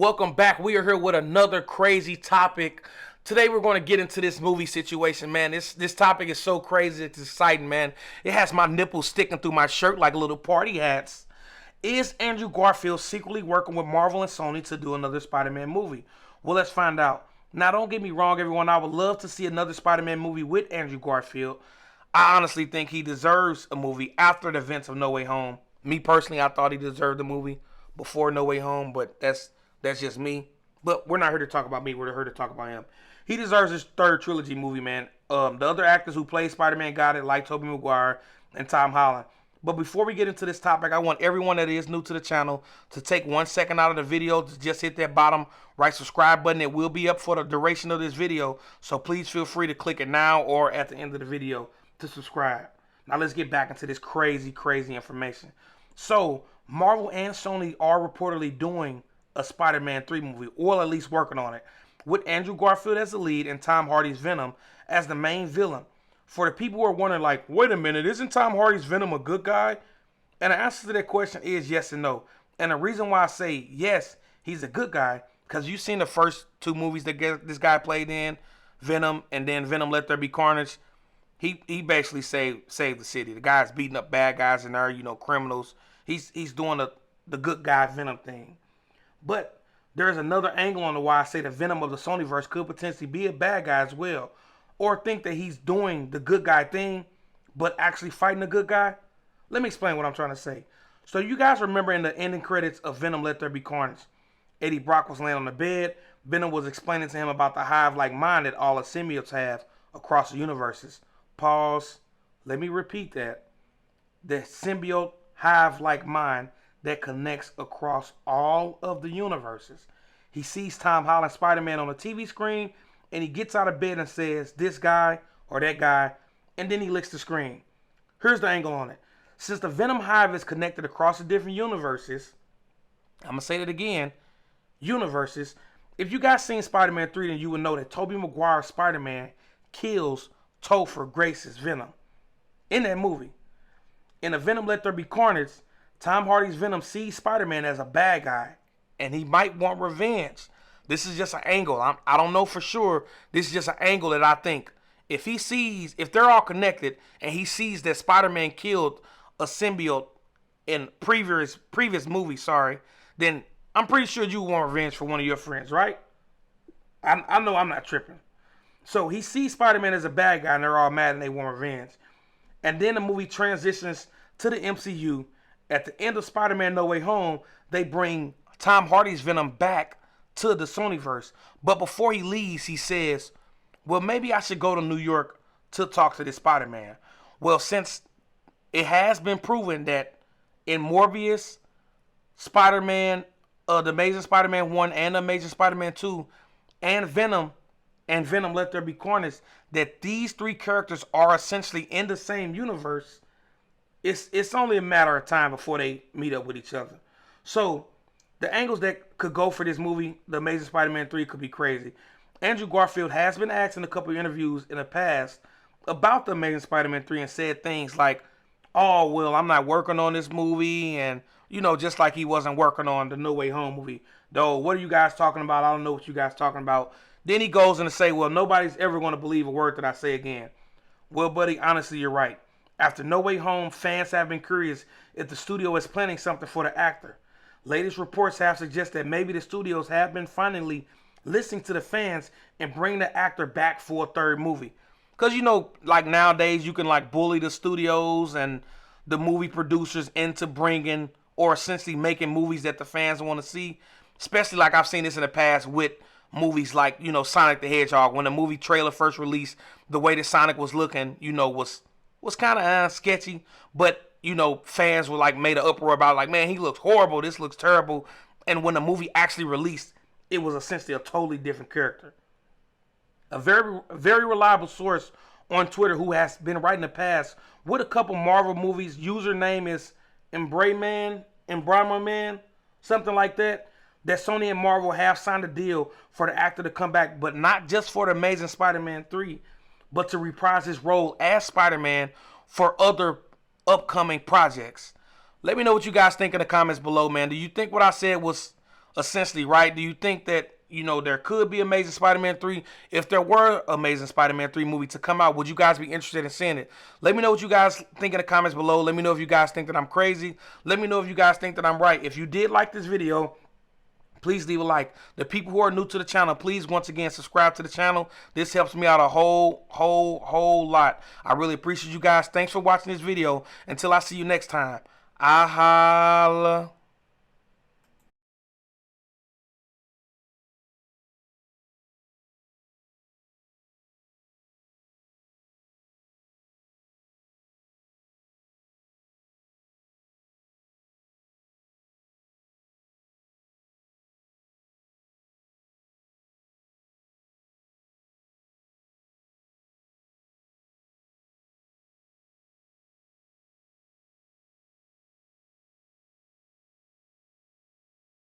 Welcome back. We are here with another crazy topic. Today we're going to get into this movie situation, man. This topic is so crazy, it's exciting, man. It has my nipples sticking through my shirt like little party hats. Is Andrew Garfield secretly working with Marvel and Sony to do another Spider-Man movie? Well, let's find out. Now, don't get me wrong, everyone. I would love to see another Spider-Man movie with Andrew Garfield. I honestly think he deserves a movie after the events of No Way Home. Me personally, I thought he deserved a movie before No Way Home, but that's just me. But we're not here to talk about me. We're here to talk about him. He deserves his third trilogy movie, man. The other actors who played Spider-Man got it, like Tobey Maguire and Tom Holland. But before we get into this topic, I want everyone that is new to the channel to take 1 second out of the video to just hit that bottom right subscribe button. It will be up for the duration of this video, so please feel free to click it now or at the end of the video to subscribe. Now let's get back into this crazy information. So, Marvel and Sony are reportedly doing a Spider-Man 3 movie, or at least working on it, with Andrew Garfield as the lead and Tom Hardy's Venom as the main villain. For the people who are wondering, like, wait a minute, isn't Tom Hardy's Venom a good guy? And the answer to that question is yes and no. And the reason why I say yes, he's a good guy, because you've seen the first two movies that this guy played in, Venom, and then Venom Let There Be Carnage. He basically saved the city. The guy's beating up bad guys in there, criminals. He's doing the good guy Venom thing. But there's another angle on the why I say the Venom of the Sonyverse could potentially be a bad guy as well. Or think that he's doing the good guy thing, but actually fighting the good guy. Let me explain what I'm trying to say. So you guys remember in the ending credits of Venom Let There Be Carnage, Eddie Brock was laying on the bed. Venom was explaining to him about the hive-like mind that all the symbiotes have across the universes. Pause. Let me repeat that. The symbiote hive-like mind that connects across all of the universes. He sees Tom Holland Spider-Man on the TV screen, and he gets out of bed and says, this guy or that guy, and then he licks the screen. Here's the angle on it. Since the Venom hive is connected across the different universes, I'm going to say that again, universes, if you guys seen Spider-Man 3, then you would know that Tobey Maguire's Spider-Man kills Topher Grace's Venom in that movie. In the Venom Let There Be Carnage, Tom Hardy's Venom sees Spider-Man as a bad guy, and he might want revenge. This is just an angle. I don't know for sure. This is just an angle that I think. If they're all connected, and he sees that Spider-Man killed a symbiote in previous movies, then I'm pretty sure you want revenge for one of your friends, right? I know I'm not tripping. So he sees Spider-Man as a bad guy, and they're all mad, and they want revenge. And then the movie transitions to the MCU. At the end of Spider-Man No Way Home, they bring Tom Hardy's Venom back to the Sonyverse. But before he leaves, he says, well, maybe I should go to New York to talk to this Spider-Man. Well, since it has been proven that in Morbius, Spider-Man, the Amazing Spider-Man 1 and the Amazing Spider-Man 2, and Venom Let There Be Carnage, that these three characters are essentially in the same universe, it's only a matter of time before they meet up with each other. So, the angles that could go for this movie, The Amazing Spider-Man 3, could be crazy. Andrew Garfield has been asked in a couple of interviews in the past about The Amazing Spider-Man 3 and said things like, oh, well, I'm not working on this movie, and, just like he wasn't working on the No Way Home movie. Though, what are you guys talking about? I don't know what you guys talking about. Then he goes in to say, well, nobody's ever going to believe a word that I say again. Well, buddy, honestly, you're right. After No Way Home, fans have been curious if the studio is planning something for the actor. Latest reports have suggested that maybe the studios have been finally listening to the fans and bring the actor back for a third movie. Because, like nowadays, you can bully the studios and the movie producers into bringing or essentially making movies that the fans want to see. Especially like I've seen this in the past with movies like, Sonic the Hedgehog. When the movie trailer first released, the way that Sonic was looking, was kind of sketchy. But, fans were made an uproar about man, he looks horrible. This looks terrible. And when the movie actually released, it was essentially a totally different character. A very reliable source on Twitter who has been right in the past with a couple Marvel movies, username is Embraman, something like that Sony and Marvel have signed a deal for the actor to come back, but not just for the Amazing Spider-Man 3, but to reprise his role as Spider-Man for other upcoming projects. Let me know what you guys think in the comments below, man. Do you think what I said was essentially, right? Do you think that, you know, there could be Amazing Spider-Man 3? If there were Amazing Spider-Man 3 movie to come out, would you guys be interested in seeing it? Let me know what you guys think in the comments below. Let me know if you guys think that I'm crazy. Let me know if you guys think that I'm right. If you did like this video, please leave a like. The people who are new to the channel, please once again subscribe to the channel. This helps me out a whole lot. I really appreciate you guys. Thanks for watching this video. Until I see you next time, I holla.